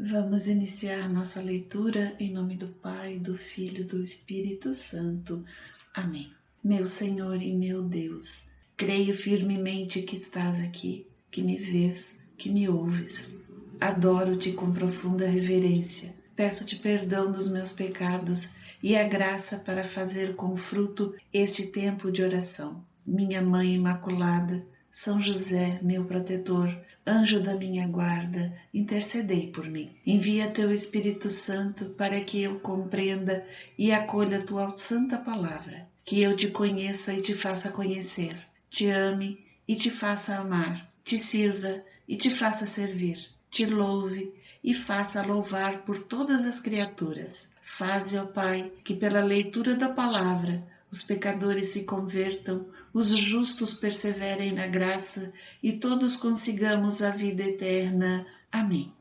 Vamos iniciar nossa leitura em nome do Pai, do Filho e do Espírito Santo. Amém. Meu Senhor e meu Deus, creio firmemente que estás aqui, que me vês, que me ouves. Adoro-te com profunda reverência. Peço-te perdão dos meus pecados e a graça para fazer com fruto este tempo de oração. Minha Mãe Imaculada, São José, meu protetor, anjo da minha guarda, intercedei por mim. Envia teu Espírito Santo para que eu compreenda e acolha tua santa palavra, que eu te conheça e te faça conhecer, te ame e te faça amar, te sirva e te faça servir, te louve e faça louvar por todas as criaturas. Faze, ó Pai, que pela leitura da palavra os pecadores se convertam, os justos perseverem na graça e todos consigamos a vida eterna. Amém.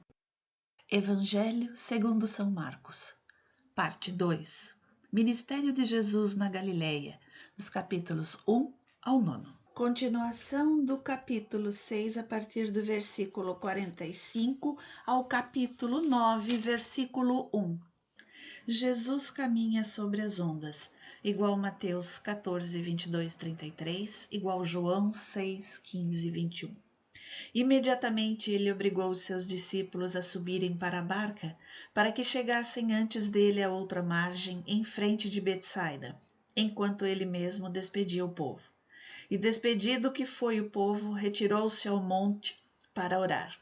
Evangelho segundo São Marcos, parte 2. Ministério de Jesus na Galileia, dos capítulos 1 ao 9. Continuação do capítulo 6, a partir do versículo 45 ao capítulo 9, versículo 1. Jesus caminha sobre as ondas, igual Mateus 14, 22, 33, igual João 6, 15, 21. Imediatamente ele obrigou os seus discípulos a subirem para a barca, para que chegassem antes dele à outra margem, em frente de Betsaida, enquanto ele mesmo despedia o povo. E despedido que foi o povo, retirou-se ao monte para orar.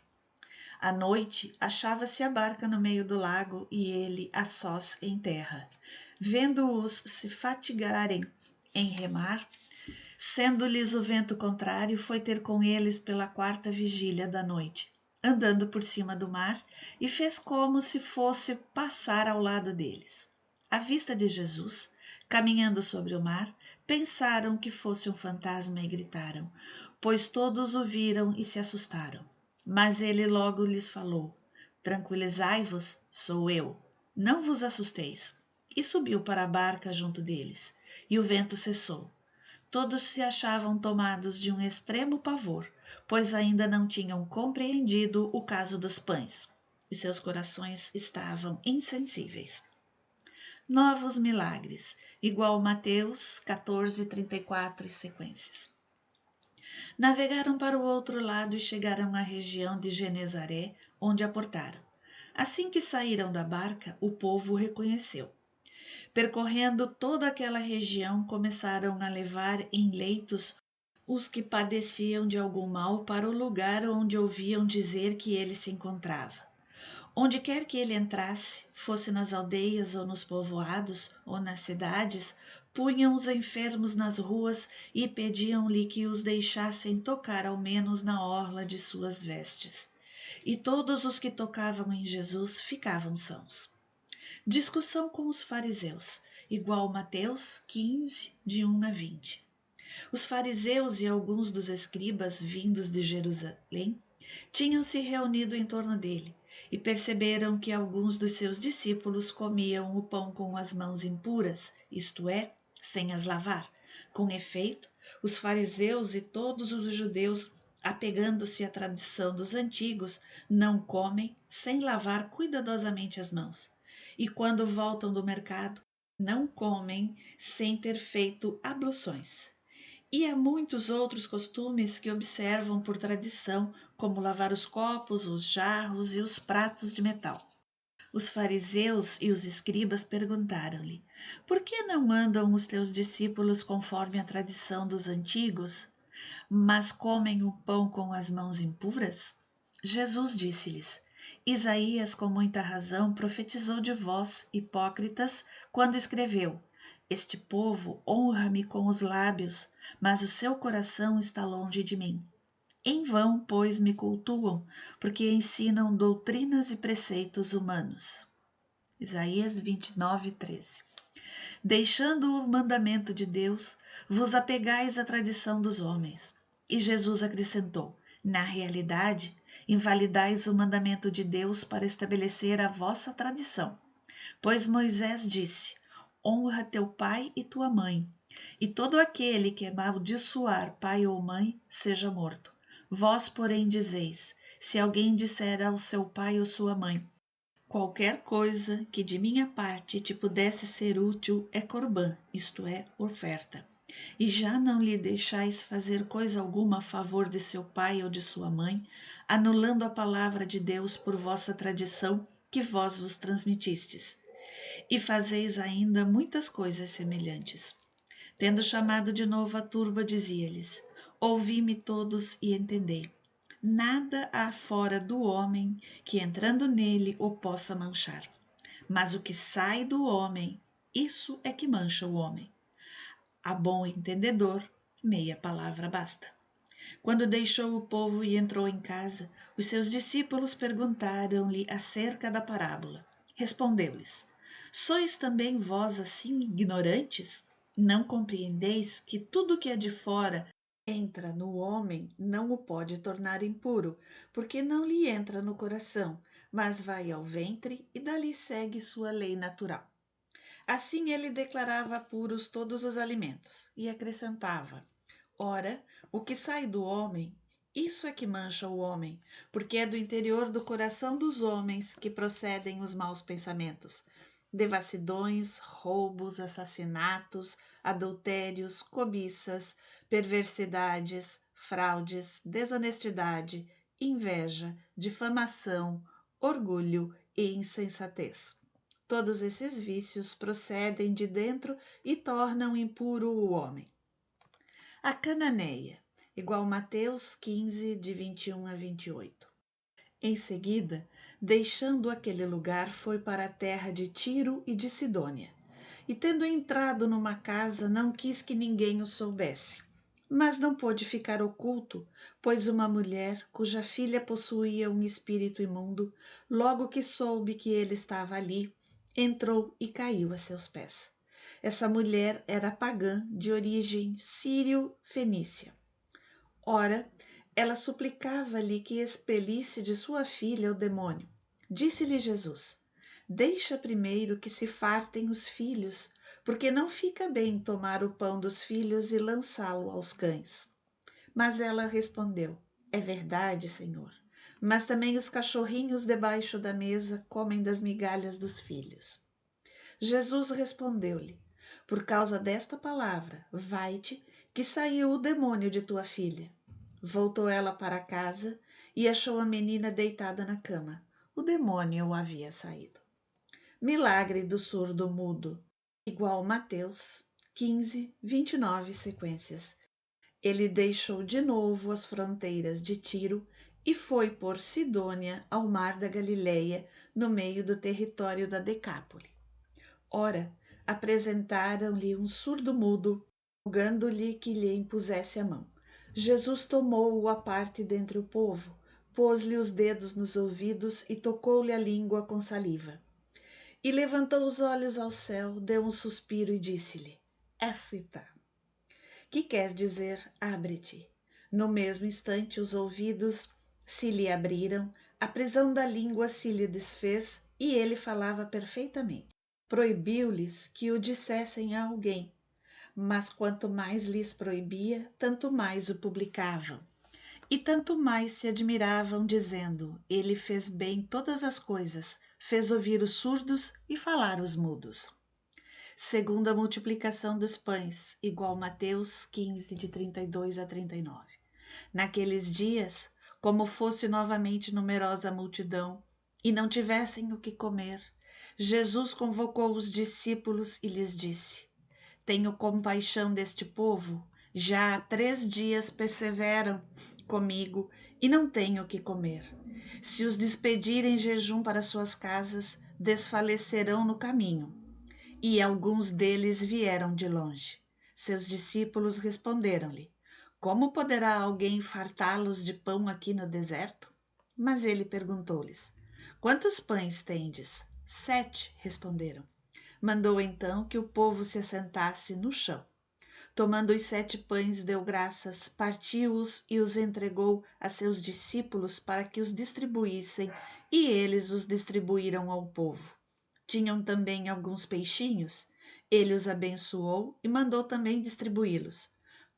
À noite, achava-se a barca no meio do lago e ele a sós em terra. Vendo-os se fatigarem em remar, sendo-lhes o vento contrário, foi ter com eles pela 4ª vigília da noite, andando por cima do mar, e fez como se fosse passar ao lado deles. À vista de Jesus, caminhando sobre o mar, pensaram que fosse um fantasma e gritaram, pois todos o viram e se assustaram. Mas ele logo lhes falou, tranquilizai-vos, sou eu, não vos assusteis. E subiu para a barca junto deles, e o vento cessou. Todos se achavam tomados de um extremo pavor, pois ainda não tinham compreendido o caso dos pães, e seus corações estavam insensíveis. Novos milagres, igual Mateus 14, 34 e sequências. Navegaram para o outro lado e chegaram à região de Genezaré, onde aportaram. Assim que saíram da barca, o povo o reconheceu. Percorrendo toda aquela região, começaram a levar em leitos os que padeciam de algum mal para o lugar onde ouviam dizer que ele se encontrava. Onde quer que ele entrasse, fosse nas aldeias ou nos povoados ou nas cidades, punham os enfermos nas ruas e pediam-lhe que os deixassem tocar ao menos na orla de suas vestes. E todos os que tocavam em Jesus ficavam sãos. Discussão com os fariseus, igual Mateus 15, de 1 a 20. Os fariseus e alguns dos escribas vindos de Jerusalém tinham se reunido em torno dele e perceberam que alguns dos seus discípulos comiam o pão com as mãos impuras, isto é, sem as lavar. Com efeito, os fariseus e todos os judeus, apegando-se à tradição dos antigos, não comem sem lavar cuidadosamente as mãos. E quando voltam do mercado, não comem sem ter feito abluções. E há muitos outros costumes que observam por tradição, como lavar os copos, os jarros e os pratos de metal. Os fariseus e os escribas perguntaram-lhe, por que não andam os teus discípulos conforme a tradição dos antigos, mas comem o pão com as mãos impuras? Jesus disse-lhes, Isaías com muita razão profetizou de vós, hipócritas, quando escreveu, este povo honra-me com os lábios, mas o seu coração está longe de mim. Em vão, pois, me cultuam, porque ensinam doutrinas e preceitos humanos. Isaías 29, 13. Deixando o mandamento de Deus, vos apegais à tradição dos homens. E Jesus acrescentou, na realidade, invalidais o mandamento de Deus para estabelecer a vossa tradição. Pois Moisés disse, honra teu pai e tua mãe, e todo aquele que amaldiçoar pai ou mãe, seja morto. Vós, porém, dizeis, se alguém disser ao seu pai ou sua mãe, Qualquer coisa que de minha parte te pudesse ser útil é corbã, isto é, oferta. E já não lhe deixais fazer coisa alguma a favor de seu pai ou de sua mãe, anulando a palavra de Deus por vossa tradição que vós vos transmitistes. E fazeis ainda muitas coisas semelhantes. Tendo chamado de novo a turba, dizia-lhes: Ouvi-me todos e entendei. Nada há fora do homem que, entrando nele, o possa manchar. Mas o que sai do homem, isso é que mancha o homem. A bom entendedor, meia palavra basta. Quando deixou o povo e entrou em casa, os seus discípulos perguntaram-lhe acerca da parábola. Respondeu-lhes: Sois também vós assim ignorantes? Não compreendeis que tudo que é de fora entra no homem, não o pode tornar impuro, porque não lhe entra no coração, mas vai ao ventre e dali segue sua lei natural. Assim ele declarava puros todos os alimentos e acrescentava: Ora, o que sai do homem, isso é que mancha o homem, porque é do interior do coração dos homens que procedem os maus pensamentos, devassidões, roubos, assassinatos, adultérios, cobiças, perversidades, fraudes, desonestidade, inveja, difamação, orgulho e insensatez. Todos esses vícios procedem de dentro e tornam impuro o homem. A Cananeia, igual Mateus 15, de 21 a 28. Em seguida, deixando aquele lugar, foi para a terra de Tiro e de Sidônia. E tendo entrado numa casa, não quis que ninguém o soubesse. Mas não pôde ficar oculto, pois uma mulher, cuja filha possuía um espírito imundo, logo que soube que ele estava ali, entrou e caiu a seus pés. Essa mulher era pagã, de origem sírio-fenícia. Ora, ela suplicava-lhe que expelisse de sua filha o demônio. Disse-lhe Jesus: Deixa primeiro que se fartem os filhos, porque não fica bem tomar o pão dos filhos e lançá-lo aos cães. Mas ela respondeu: É verdade, Senhor, mas também os cachorrinhos debaixo da mesa comem das migalhas dos filhos. Jesus respondeu-lhe: Por causa desta palavra, vai-te, que saiu o demônio de tua filha. Voltou ela para casa e achou a menina deitada na cama. O demônio havia saído. Milagre do surdo mudo, igual Mateus 15, 29 sequências. Ele deixou de novo as fronteiras de Tiro e foi por Sidônia ao mar da Galileia, no meio do território da Decápole. Ora, apresentaram-lhe um surdo-mudo, rogando-lhe que lhe impusesse a mão. Jesus tomou-o à parte dentre o povo, pôs-lhe os dedos nos ouvidos e tocou-lhe a língua com saliva. E levantou os olhos ao céu, deu um suspiro e disse-lhe: Éfita, que quer dizer abre-te. No mesmo instante os ouvidos se lhe abriram, a prisão da língua se lhe desfez e ele falava perfeitamente. Proibiu-lhes que o dissessem a alguém, mas quanto mais lhes proibia, tanto mais o publicavam. E tanto mais se admiravam, dizendo: Ele fez bem todas as coisas, fez ouvir os surdos e falar os mudos. Segundo a multiplicação dos pães, igual Mateus 15, de 32 a 39. Naqueles dias, como fosse novamente numerosa a multidão, e não tivessem o que comer, Jesus convocou os discípulos e lhes disse: Tenho compaixão deste povo, já há 3 dias perseveram comigo e não têm o que comer. Se os despedirem em jejum para suas casas, desfalecerão no caminho. E alguns deles vieram de longe. Seus discípulos responderam-lhe: Como poderá alguém fartá-los de pão aqui no deserto? Mas ele perguntou-lhes: Quantos pães tendes? 7, responderam. Mandou então que o povo se assentasse no chão. Tomando os 7 pães, deu graças, partiu-os e os entregou a seus discípulos para que os distribuíssem, e eles os distribuíram ao povo. Tinham também alguns peixinhos. Ele os abençoou e mandou também distribuí-los.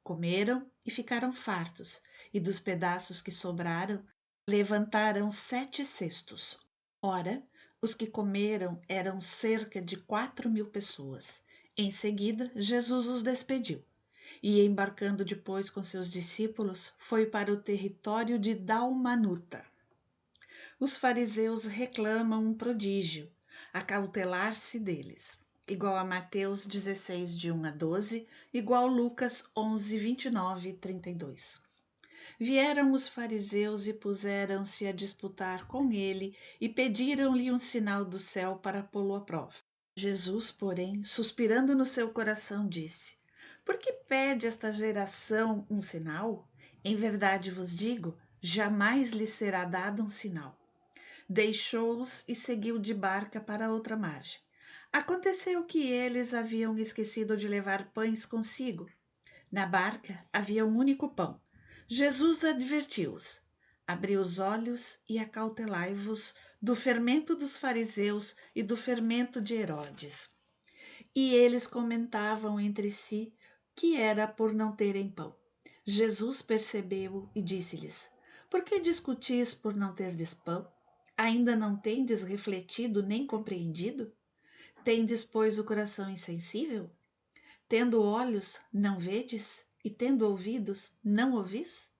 Comeram e ficaram fartos, e dos pedaços que sobraram, levantaram 7 cestos. Ora, Os que comeram eram cerca de 4.000 pessoas. Em seguida, Jesus os despediu e, embarcando depois com seus discípulos, foi para o território de Dalmanuta. Os fariseus reclamam um prodígio, acautelar-se deles, igual a Mateus 16, de 1 a 12, igual Lucas 11, 29 e 32. Vieram os fariseus e puseram-se a disputar com ele e pediram-lhe um sinal do céu para pô-lo à prova. Jesus, porém, suspirando no seu coração, disse: Por que pede esta geração um sinal? Em verdade vos digo, jamais lhe será dado um sinal. Deixou-os e seguiu de barca para outra margem. Aconteceu que eles haviam esquecido de levar pães consigo. Na barca havia um único pão. Jesus advertiu-os: Abri os olhos e acautelai-vos do fermento dos fariseus e do fermento de Herodes. E eles comentavam entre si que era por não terem pão. Jesus percebeu e disse-lhes: Por que discutis por não terdes pão? Ainda não tendes refletido nem compreendido? Tendes, pois, o coração insensível? Tendo olhos, não vedes? E tendo ouvidos, não ouvis?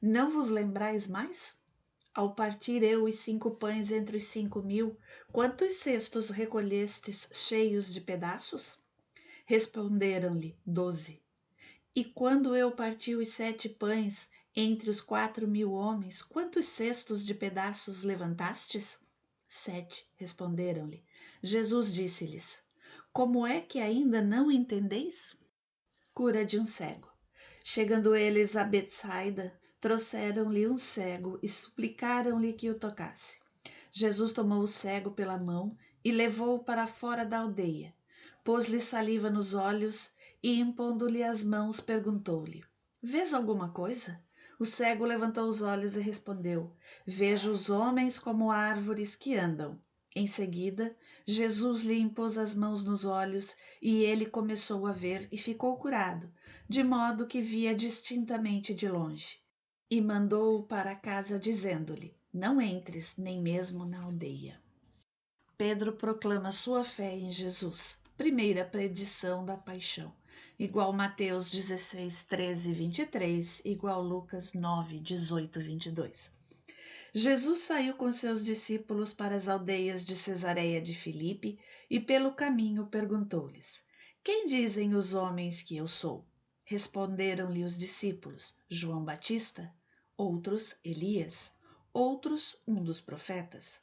Não vos lembrais mais? Ao partir eu os 5 pães entre os 5.000, quantos cestos recolhestes cheios de pedaços? Responderam-lhe 12. E quando eu parti os 7 pães entre os 4.000 homens, quantos cestos de pedaços levantastes? 7, responderam-lhe. Jesus disse-lhes: Como é que ainda não entendeis? Cura de um cego. Chegando eles a Betsaida, trouxeram-lhe um cego e suplicaram-lhe que o tocasse. Jesus tomou o cego pela mão e levou-o para fora da aldeia. Pôs-lhe saliva nos olhos e, impondo-lhe as mãos, perguntou-lhe: Vês alguma coisa? O cego levantou os olhos e respondeu: Vejo os homens como árvores que andam. Em seguida, Jesus lhe impôs as mãos nos olhos e ele começou a ver e ficou curado, de modo que via distintamente de longe. E mandou-o para casa, dizendo-lhe: Não entres nem mesmo na aldeia. Pedro proclama sua fé em Jesus. Primeira predição da paixão. Igual Mateus 16, 13 e 23, igual Lucas 9, 18 e 22. Jesus saiu com seus discípulos para as aldeias de Cesareia de Filipe e pelo caminho perguntou-lhes: Quem dizem os homens que eu sou? Responderam-lhe os discípulos: João Batista, outros Elias, outros um dos profetas.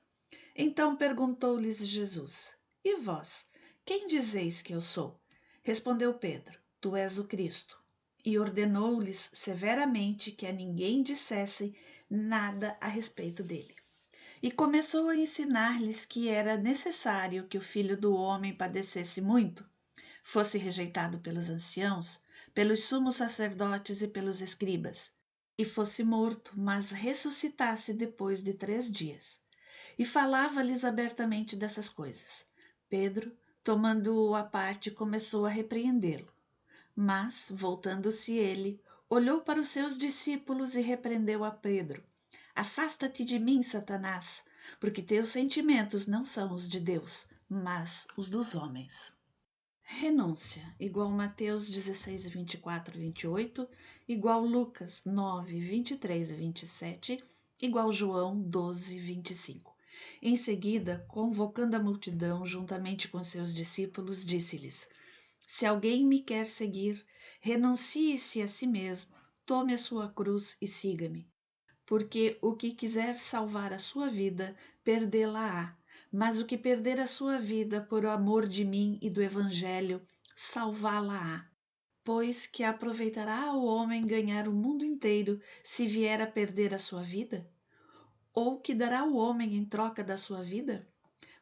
Então perguntou-lhes Jesus: E vós, quem dizeis que eu sou? Respondeu Pedro: Tu és o Cristo. E ordenou-lhes severamente que a ninguém dissessem nada a respeito dele. E começou a ensinar-lhes que era necessário que o Filho do Homem padecesse muito, fosse rejeitado pelos anciãos, pelos sumos sacerdotes e pelos escribas, e fosse morto, mas ressuscitasse depois de 3 dias. E falava-lhes abertamente dessas coisas. Pedro, tomando-o à parte, começou a repreendê-lo. Mas, voltando-se ele, olhou para os seus discípulos e repreendeu a Pedro: Afasta-te de mim, Satanás, porque teus sentimentos não são os de Deus, mas os dos homens. Renúncia, igual Mateus 16, 24 e 28, igual Lucas 9, 23 e 27, igual João 12, 25. Em seguida, convocando a multidão juntamente com seus discípulos, disse-lhes: Se alguém me quer seguir, renuncie-se a si mesmo, tome a sua cruz e siga-me. Porque o que quiser salvar a sua vida, perdê-la-á. Mas o que perder a sua vida por amor de mim e do Evangelho, salvá-la-á. Pois que aproveitará ao homem ganhar o mundo inteiro se vier a perder a sua vida? Ou que dará o homem em troca da sua vida?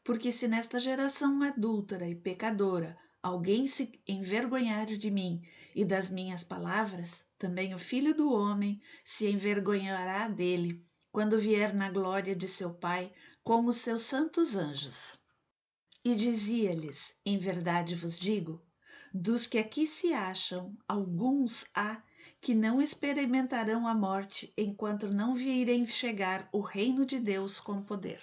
Porque se nesta geração adúltera e pecadora alguém se envergonhar de mim e das minhas palavras, também o Filho do Homem se envergonhará dele, quando vier na glória de seu Pai com os seus santos anjos. E dizia-lhes: Em verdade vos digo, dos que aqui se acham, alguns há que não experimentarão a morte enquanto não virem chegar o reino de Deus com poder.